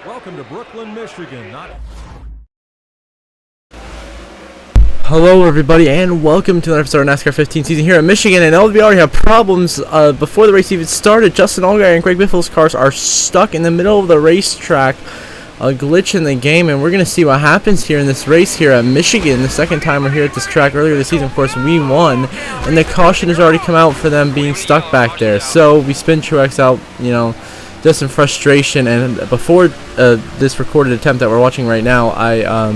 Welcome to Brooklyn, Michigan. Hello everybody and welcome to another episode of NASCAR 15 season here in Michigan. And we already have problems before the race even started. Justin Allgaier and Greg Biffle's cars are stuck in the middle of the racetrack. A glitch in the game, and we're going to see what happens here in this race here at Michigan. The second time we're here at this track. Earlier this season, of course, we won, and the caution has already come out for them being stuck back there. So we spin Truex out, just in frustration. And before this recorded attempt that we're watching right now, I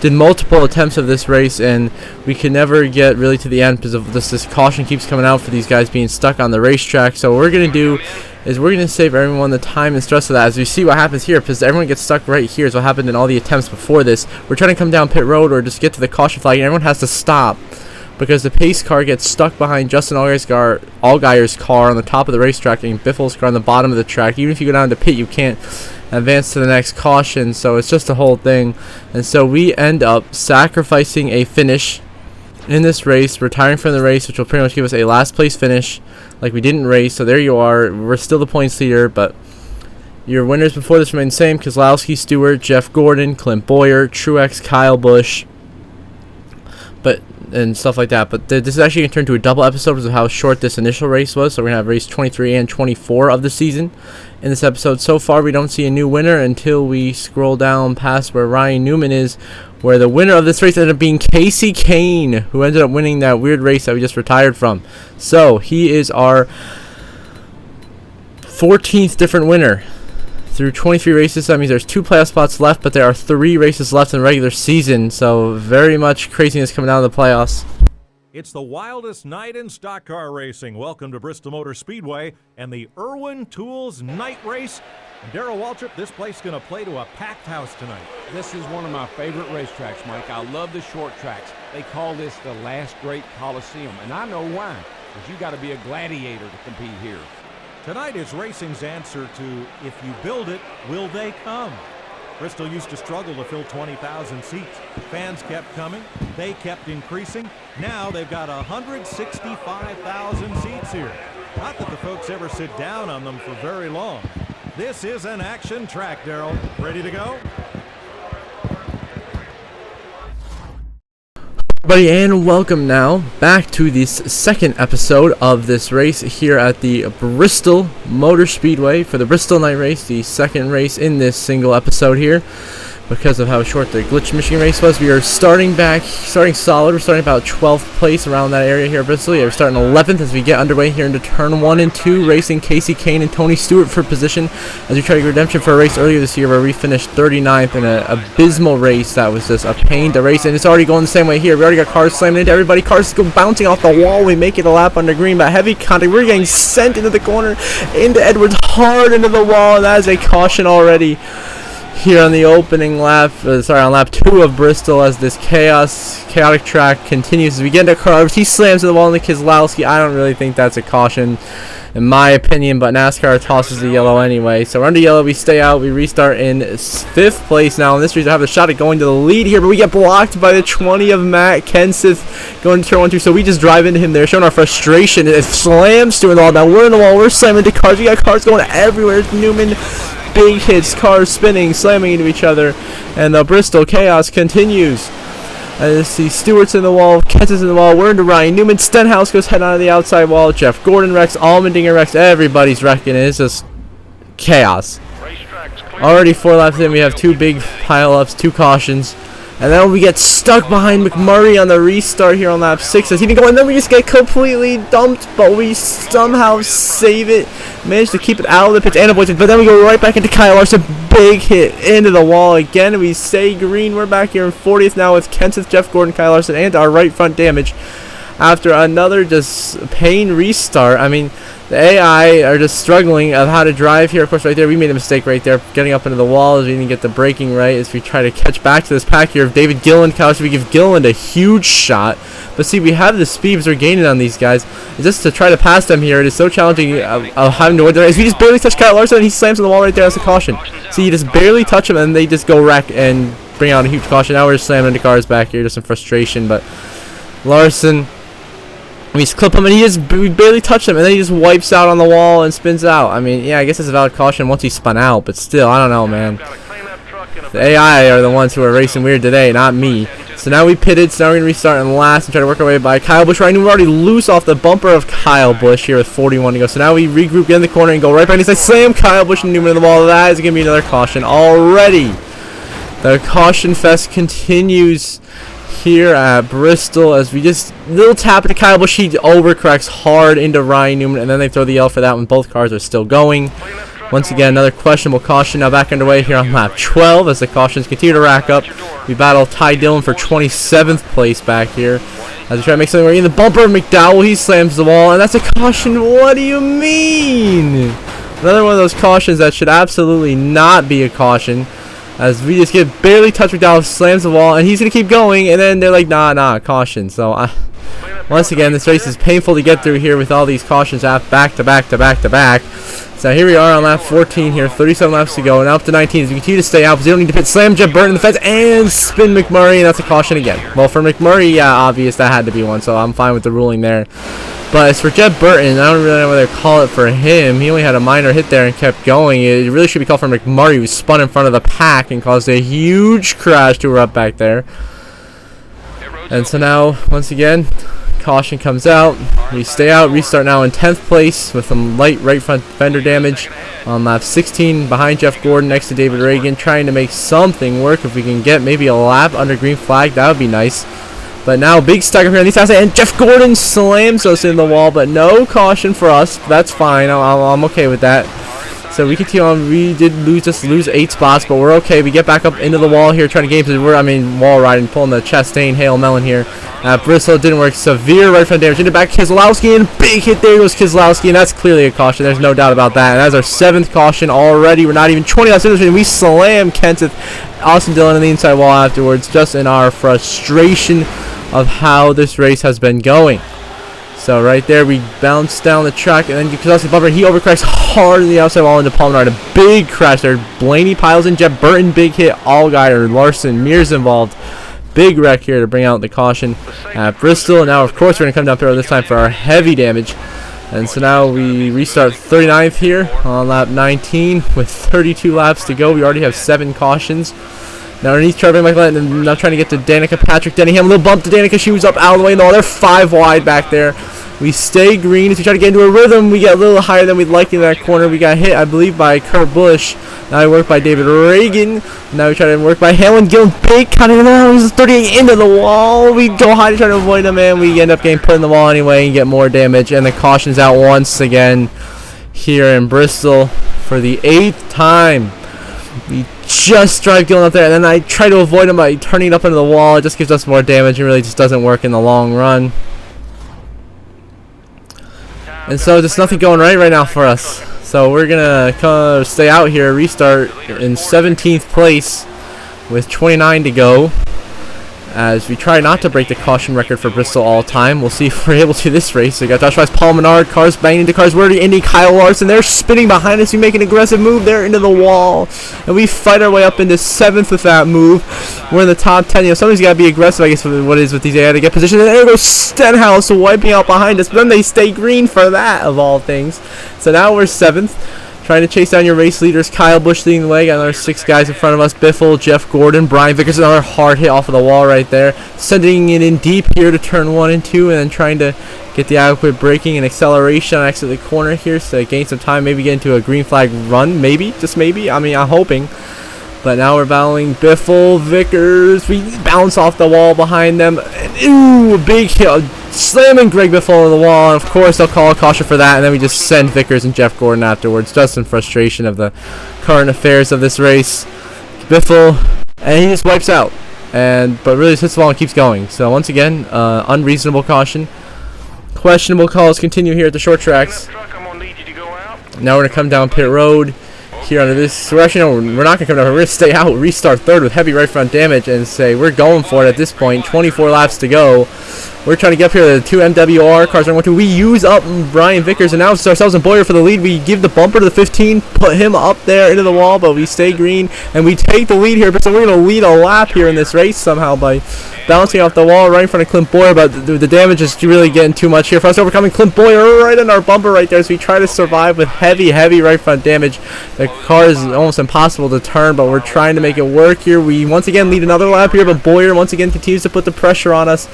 did multiple attempts of this race, and we could never get really to the end because of this caution keeps coming out for these guys being stuck on the racetrack. So what we're going to do is we're going to save everyone the time and stress of that as we see what happens here, because everyone gets stuck right here is what happened in all the attempts before this. We're trying to come down pit road or just get to the caution flag, and everyone has to stop because the pace car gets stuck behind Justin Allgaier's car on the top of the racetrack and Biffle's car on the bottom of the track. Even if you go down to pit, you can't advance to the next caution, so it's just a whole thing. And so we end up sacrificing a finish in this race, retiring from the race, which will pretty much give us a last place finish like we didn't race. So there you are. We're still the points leader, but your winners before this remain the same: Keselowski, Stewart, Jeff Gordon, Clint Bowyer, Truex, Kyle Busch, and stuff like that. But this is actually going to turn to a double episode because of how short this initial race was. So we're going to have race 23 and 24 of the season in this episode. So far, we don't see a new winner until we scroll down past where Ryan Newman is, where the winner of this race ended up being Kasey Kahne, who ended up winning that weird race that we just retired from. So he is our 14th different winner through 23 races. That means there's 2 playoff spots left, but there are 3 races left in the regular season. So very much craziness coming out of the playoffs. It's the wildest night in stock car racing. Welcome to Bristol Motor Speedway and the Irwin Tools Night Race. And Darrell Waltrip, this place is going to play to a packed house tonight. This is one of my favorite racetracks, Mike. I love the short tracks. They call this the last great Coliseum, and I know why. Because you got to be a gladiator to compete here. Tonight is racing's answer to, if you build it, will they come? Bristol used to struggle to fill 20,000 seats. Fans kept coming. They kept increasing. Now they've got 165,000 seats here. Not that the folks ever sit down on them for very long. This is an action track, Darrell. Ready to go? Everybody, and welcome now back to this second episode of this race here at the Bristol Motor Speedway for the Bristol Night Race, the second race in this single episode here. Because of how short the glitch Michigan race was, we are starting solid. We're starting about 12th place around that area here at Bristol. Yeah, we're starting 11th as we get underway here into turn 1 and 2, racing Kasey Kahne and Tony Stewart for position as we try to get redemption for a race earlier this year where we finished 39th in an abysmal race that was just a pain to race, and it's already going the same way here. We already got cars slamming into everybody. Cars go bouncing off the wall. We make it a lap under green, but heavy contact. We're getting sent into the corner, into Edwards, hard into the wall, and that is a caution already here on the opening lap, on lap 2 of Bristol, as this chaotic track continues. As we get into cars, he slams to the wall into Keselowski. I don't really think that's a caution, in my opinion, but NASCAR tosses the yellow anyway. So we're under yellow, we stay out, we restart in 5th place now. In this race, I have a shot at going to the lead here, but we get blocked by the 20 of Matt Kenseth going to turn 1-2. So we just drive into him there, showing our frustration. It slams through the wall. Now we're in the wall, we're slamming into cars. We got cars going everywhere. Newman, big hits, cars spinning, slamming into each other, and the Bristol chaos continues. I see Stewart's in the wall, Kenseth's in the wall, we're into Ryan Newman, Stenhouse goes head on to the outside wall, Jeff Gordon wrecks, Allmendinger wrecks, everybody's wrecking. It's just chaos. Already 4 laps in, we have 2 big pile-ups, 2 cautions, and then we get stuck behind McMurray on the restart here on lap 6 as he didn't go, and then we just get completely dumped, but we somehow save it, manage to keep it out of the pits and avoid, but then we go right back into Kyle Larson, big hit into the wall again, and we say green. We're back here in 40th now with Kenseth, Jeff Gordon, Kyle Larson, and our right front damage after another just pain restart. I mean, the AI are just struggling of how to drive here. Of course, right there, we made a mistake right there, getting up into the wall as we didn't get the braking right as we try to catch back to this pack here of David Gilliland. We give Gilliland a huge shot, but see, we have the speed as we're gaining on these guys. Just to try to pass them here, it is so challenging having to avoid the race. We just barely touch Kyle Larson, and he slams on the wall right there as a caution. See, you just barely touch him, and they just go wreck and bring out a huge caution. Now we're just slamming into cars back here, just in frustration, but Larson, we just clip him, and we barely touch him, and then he just wipes out on the wall and spins out. I mean, yeah, I guess it's a valid caution once he spun out, but still, I don't know, man. The AI are the ones who are racing weird today, not me. So now we pitted, so now we're going to restart in last and try to work our way by Kyle Busch. Right, we're already loose off the bumper of Kyle Busch here with 41 to go. So now we regroup, get in the corner, and go right back inside. Slam Kyle Busch and Newman in the wall. That is going to be another caution already. The caution fest continues here at Bristol as we just little tap into Kyle Busch. He overcorrects hard into Ryan Newman, and then they throw the yellow for that when both cars are still going. Once again, another questionable caution now back underway here on lap 12 as the cautions continue to rack up. We battle Ty Dillon for 27th place back here as we try to make something work. In the bumper of McDowell, he slams the wall, and that's a caution. What do you mean? Another one of those cautions that should absolutely not be a caution, as we just get barely touched. McDowell slams the wall, and he's going to keep going, and then they're like, nah, caution. So, once again, this race is painful to get through here with all these cautions back to back. So here we are on lap 14 here, 37 laps to go, and up to 19 as we continue to stay out because we don't need to pit. Slam Jeff Burton in the fence and spin McMurray, and that's a caution again. Well, for McMurray, yeah, obvious, that had to be one, so I'm fine with the ruling there. But as for Jeff Burton, I don't really know whether to call it for him. He only had a minor hit there and kept going. It really should be called for McMurray, who spun in front of the pack and caused a huge crash to her up back there. And so now, once again, caution comes out. We stay out, restart now in 10th place with some light right front fender damage on lap 16 behind Jeff Gordon next to David Reagan, trying to make something work. If we can get maybe a lap under green flag, that would be nice. But now big stack up here on these outside, and Jeff Gordon slams us in the wall, but no caution for us. That's fine. I'm okay with that. So we continue on. We did lose 8 spots, but we're okay. We get back up into the wall here, trying to gain. Wall riding, pulling the Chastain Hale Melon here. Bristol didn't work. Severe right front damage into back. Keselowski, and big hit there goes Keselowski, and that's clearly a caution. There's no doubt about that. And that's our 7th caution already. We're not even 20 laps into this, and we slam Kenseth, Austin Dillon on the inside wall afterwards, just in our frustration of how this race has been going. So right there, we bounce down the track, and then Keselowski bumper, he overcorrects hard in the outside wall into Palmer. A big crash there. Blaney piles in, Jeff Burton, big hit, Allgaier, Larson, Mears involved. Big wreck here to bring out the caution at Bristol. And now, of course, we're going to come down through this time for our heavy damage. And so now we restart 39th here on lap 19 with 32 laps to go. We already have 7 cautions. Now underneath Trevor Michael, and now trying to get to Danica Patrick Denningham. A little bump to Danica. She was up out of the way. No, they're 5 wide back there. We stay green as we try to get into a rhythm. We get a little higher than we'd like in that corner. We got hit, I believe, by Kurt Busch. Now we work by David Reagan. Now we try to work by Hamlin. Gillen, big cut in there. He's 38 into the wall. We go high to try to avoid him, and we end up getting put in the wall anyway and get more damage. And the caution's out once again here in Bristol for the 8th time. We just drive Gillen up there, and then I try to avoid him by turning it up into the wall. It just gives us more damage and really just doesn't work in the long run. And so there's nothing going right now for us. So we're going to stay out here, restart in 17th place with 29 to go, as we try not to break the caution record for Bristol all time. We'll see if we're able to this race. So we got Josh Rice, Paul Menard, cars banging into cars. We're already Indy, Kyle Larson. They're spinning behind us. We make an aggressive move there into the wall, and we fight our way up into 7th with that move. We're in the top 10. You know, somebody's got to be aggressive, I guess, with what it is with these AI to get position. And there goes Stenhouse wiping out behind us, but then they stay green for that, of all things. So now we're 7th. Trying to chase down your race leaders. Kyle Busch leading the way. Got another 6 guys in front of us. Biffle, Jeff Gordon, Brian Vickers. Another hard hit off of the wall right there. Sending it in deep here to turn 1 and 2. And then trying to get the adequate braking and acceleration on exit the corner here. So gain some time. Maybe get into a green flag run. Maybe. Just maybe. I mean, I'm hoping. But now we're battling Biffle, Vickers. We bounce off the wall behind them. And, ooh, a big hit. Slamming Greg Biffle on the wall. And of course, they'll call a caution for that. And then we just send Vickers and Jeff Gordon afterwards. Just in frustration of the current affairs of this race. Biffle, and he just wipes out. But really just hits the wall and keeps going. So once again, unreasonable caution. Questionable calls continue here at the short tracks. Now we're going to come down pit road. Here under this, so we're not gonna come down. We're gonna stay out, restart 3rd with heavy right front damage, and say we're going for it at this point. 24 laps to go. We're trying to get up here. The two MWR cars are going to. We use up Brian Vickers, and now it's ourselves and Boyer for the lead. We give the bumper to the 15, put him up there into the wall, but we stay green, and we take the lead here. But so we're going to lead a lap here in this race somehow by bouncing off the wall right in front of Clint Boyer, but the damage is really getting too much here for us. Overcoming Clint Boyer right in our bumper right there as we try to survive with heavy right front damage. The car is almost impossible to turn, but we're trying to make it work here. We once again lead another lap here, but Boyer once again continues to put the pressure on us.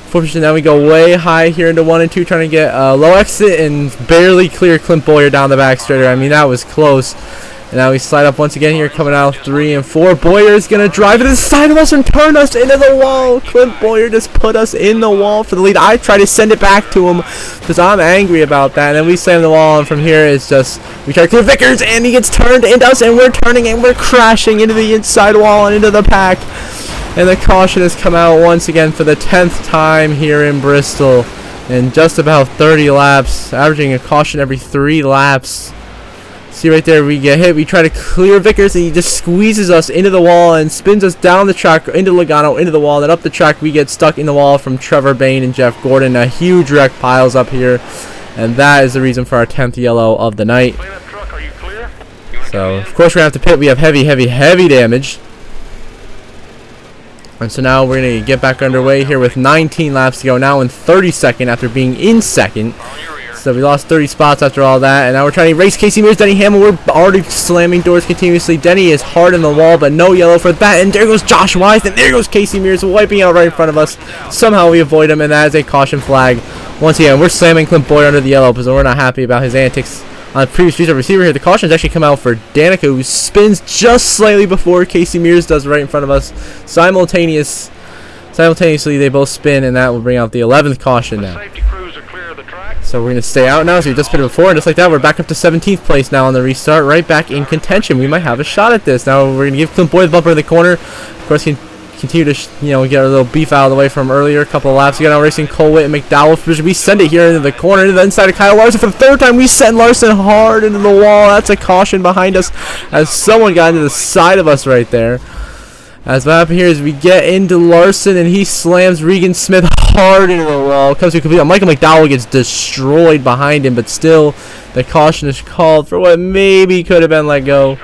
Fortunately, now we go way high here into 1 and 2, trying to get a low exit and barely clear Clint Boyer down the back straight. I mean, that was close. And now we slide up once again here, coming out 3 and 4. Boyer is going to drive to the side of us and turn us into the wall. Clint Boyer just put us in the wall for the lead. I try to send it back to him because I'm angry about that. And then we slam the wall, and from here it's just, we try to clear Vickers, and he gets turned into us, and we're turning, and we're crashing into the inside wall and into the pack. And the caution has come out once again for the 10th time here in Bristol. In just about 30 laps, averaging a caution every 3 laps. See right there, we get hit. We try to clear Vickers, and he just squeezes us into the wall and spins us down the track into Logano, into the wall. Then up the track, we get stuck in the wall from Trevor Bain and Jeff Gordon. A huge wreck piles up here, and that is the reason for our 10th yellow of the night. So, of course, we're going to have to pit. We have heavy damage. And so now we're going to get back underway here with 19 laps to go. Now in 32nd after being in second. So we lost 30 spots after all that, and now we're trying to race Casey Mears, Denny Hamel. We're already slamming doors continuously. Denny is hard in the wall, but no yellow for that. And there goes Josh Wise, and there goes Casey Mears wiping out right in front of us. Somehow we avoid him, and that is a caution flag. Once again, we're slamming Clint Boyer under the yellow because we're not happy about his antics on the previous receiver here. The caution has actually come out for Danica, who spins just slightly before Casey Mears does right in front of us. Simultaneously, they both spin, and that will bring out the 11th caution now. So we're going to stay out now. So we just pitted before, and just like that, we're back up to 17th place now on the restart. Right back in contention. We might have a shot at this. Now we're going to give Clint Boyer the bumper in the corner. Of course, he can continue to get a little beef out of the way from earlier. A couple of laps ago now, racing Colwitt and McDowell. We send it here into the corner, into the inside of Kyle Larson. For the 3rd time, we send Larson hard into the wall. That's a caution behind us as someone got into the side of us right there. As what happened here is we get into Larson, and he slams Regan Smith hard into the wall. Comes to complete. Michael McDowell gets destroyed behind him, but still the caution is called for what maybe could have been let go.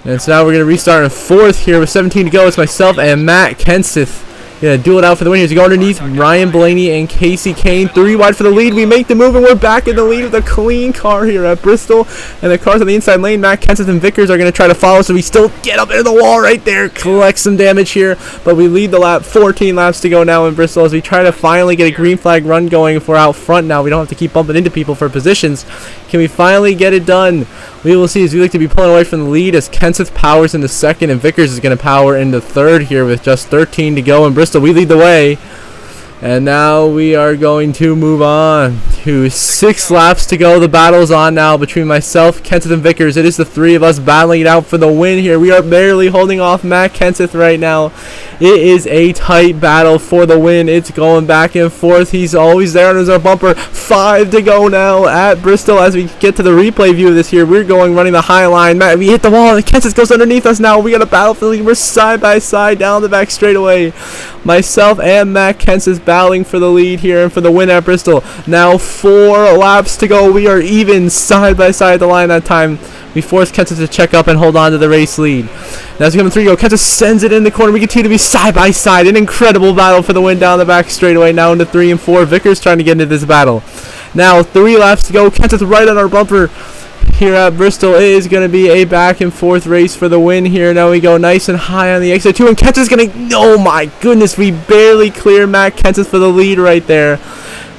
And so now we're going to restart in 4th here with 17 to go. It's myself and Matt Kenseth. Gonna duel it out for the win here. As we go underneath Ryan Blaney and Casey Kane. 3 wide for the lead. We make the move, and we're back in the lead with a clean car here at Bristol. And the cars on the inside lane, Matt Kenseth and Vickers are gonna try to follow. So we still get up into the wall right there, collect some damage here. But we lead the lap. 14 laps to go now in Bristol as we try to finally get a green flag run going. If we're out front now, we don't have to keep bumping into people for positions. Can we finally get it done? We will see as we look to be pulling away from the lead as Kenseth powers into 2nd and Vickers is going to power into 3rd here with just 13 to go in Bristol. We lead the way. And now we are going to move on to 6 laps to go. The battle's on now between myself, Kenseth, and Vickers. It is the 3 of us battling it out for the win here. We are barely holding off Matt Kenseth right now. It is a tight battle for the win. It's going back and forth. He's always there on our bumper. 5 to go now at Bristol as we get to the replay view of this here. We're running the high line. Matt, we hit the wall, and Kenseth goes underneath us now. We got a battle for the lead. We're side by side down the back straightaway. Myself and Matt Kenseth battling for the lead here and for the win at Bristol. Now 4 laps to go. We are even side by side at the line that time. We force Kenseth to check up and hold on to the race lead. Now as we come 3 go, Kenseth sends it in the corner. We continue to be side by side. An incredible battle for the win down the back straightaway. Now into 3 and 4. Vickers trying to get into this battle. Now 3 laps to go. Kenseth right on our bumper here at Bristol. It is going to be a back and forth race for the win here. Now we go nice and high on the exit 2, and Kenseth's going to, oh my goodness, we barely clear Matt Kenseth for the lead right there.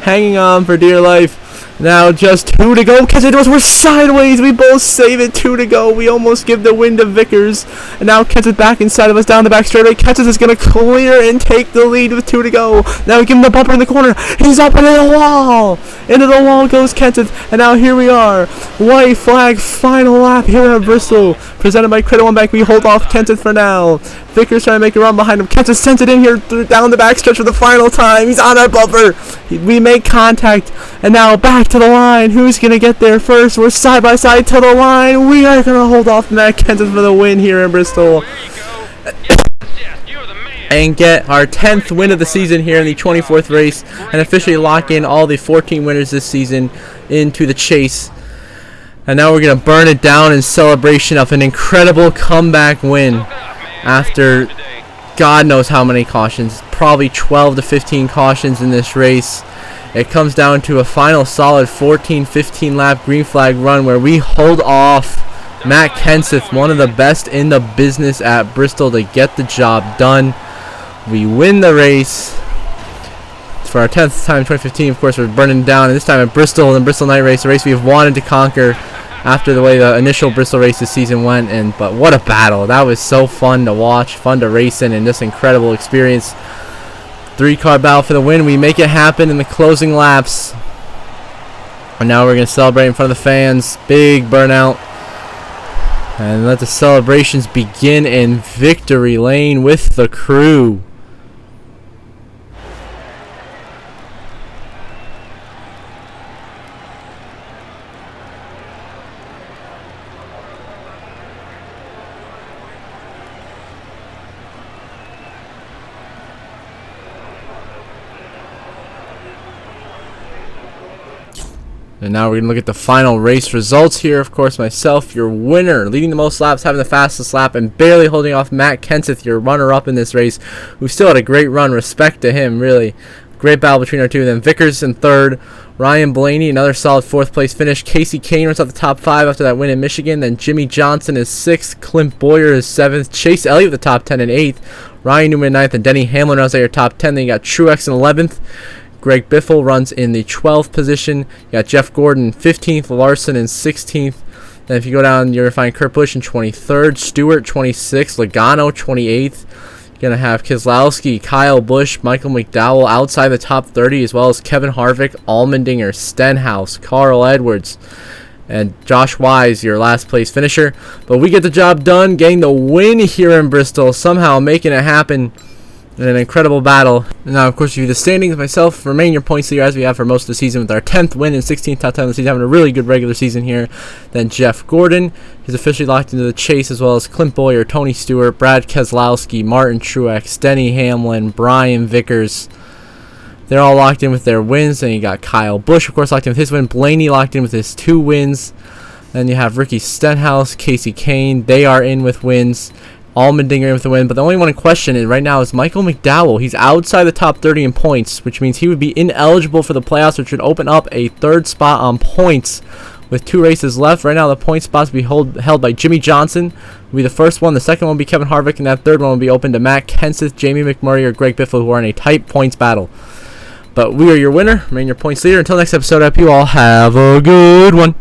Hanging on for dear life. Now just 2 to go. Kenseth does. We're sideways. We both save it. 2 to go. We almost give the win to Vickers. And now Kenseth back inside of us down the back straightaway. Kenseth is going to clear and take the lead with 2 to go. Now we give him the bumper in the corner. He's up into the wall. Into the wall goes Kenseth. And now here we are. White flag final lap here at Bristol. Presented by Credit One Bank. We hold off Kenseth for now. Vickers trying to make a run behind him. Kenseth sends it in here down the backstretch for the final time. He's on our bumper. We make contact. And now back to the line. Who's going to get there first? We're side by side to the line. We are going to hold off Matt Kenseth for the win here in Bristol. and get our 10th win of the season here in the 24th race and officially lock in all the 14 winners this season into the chase. And now we're going to burn it down in celebration of an incredible comeback win after God knows how many cautions, probably 12 to 15 cautions in this race. It comes down to a final solid 14-15 lap green flag run where we hold off Matt Kenseth, one of the best in the business at Bristol, to get the job done. We win the race. For our 10th time in 2015, of course, we're burning down, and this time at Bristol, in Bristol Night Race, a race we've wanted to conquer after the way the initial Bristol race this season went. But what a battle. That was so fun to watch, fun to race in, and just incredible experience. 3-car battle for the win. We make it happen in the closing laps. And now we're going to celebrate in front of the fans. Big burnout. And let the celebrations begin in victory lane with the crew. And now we're going to look at the final race results here. Of course, myself, your winner, leading the most laps, having the fastest lap, and barely holding off Matt Kenseth, your runner-up in this race, who still had a great run. Respect to him, really. Great battle between our two. Then Vickers in third. Ryan Blaney, another solid fourth-place finish. Casey Kane runs out the top 5 after that win in Michigan. Then Jimmy Johnson is 6th. Clint Boyer is 7th. Chase Elliott with the top 10 in 8th. Ryan Newman 9th. And Denny Hamlin runs out your top 10. Then you got Truex in 11th. Greg Biffle runs in the 12th position. You got Jeff Gordon 15th, Larson in 16th. Then if you go down, you're going to find Kurt Busch in 23rd, Stewart 26th, Logano 28th. You're going to have Keselowski, Kyle Busch, Michael McDowell outside the top 30, as well as Kevin Harvick, Allmendinger, Stenhouse, Carl Edwards, and Josh Wise, your last place finisher. But we get the job done, getting the win here in Bristol, somehow making it happen. In an incredible battle. And now, of course, you the standings. Myself remain your points leader as we have for most of the season with our 10th win and 16th top 10 of the season, having a really good regular season here. Then Jeff Gordon is officially locked into the chase, as well as Clint Boyer, Tony Stewart, Brad Keselowski, Martin Truex, Denny Hamlin, Brian Vickers. They're all locked in with their wins. And you got Kyle Busch, of course, locked in with his win. Blaney locked in with his 2 wins. Then you have Ricky Stenhouse, Casey Kane. They are in with wins. Allmendinger with the win, but the only one in question right now is Michael McDowell. He's outside the top 30 in points, which means he would be ineligible for the playoffs, which would open up a 3rd spot on points with 2 races left. Right now, the point spots will be held by Jimmy Johnson, will be the first one. The second one will be Kevin Harvick, and that 3rd one will be open to Matt Kenseth, Jamie McMurray, or Greg Biffle, who are in a tight points battle. But we are your winner, remain your points leader. Until next episode, I hope you all have a good one.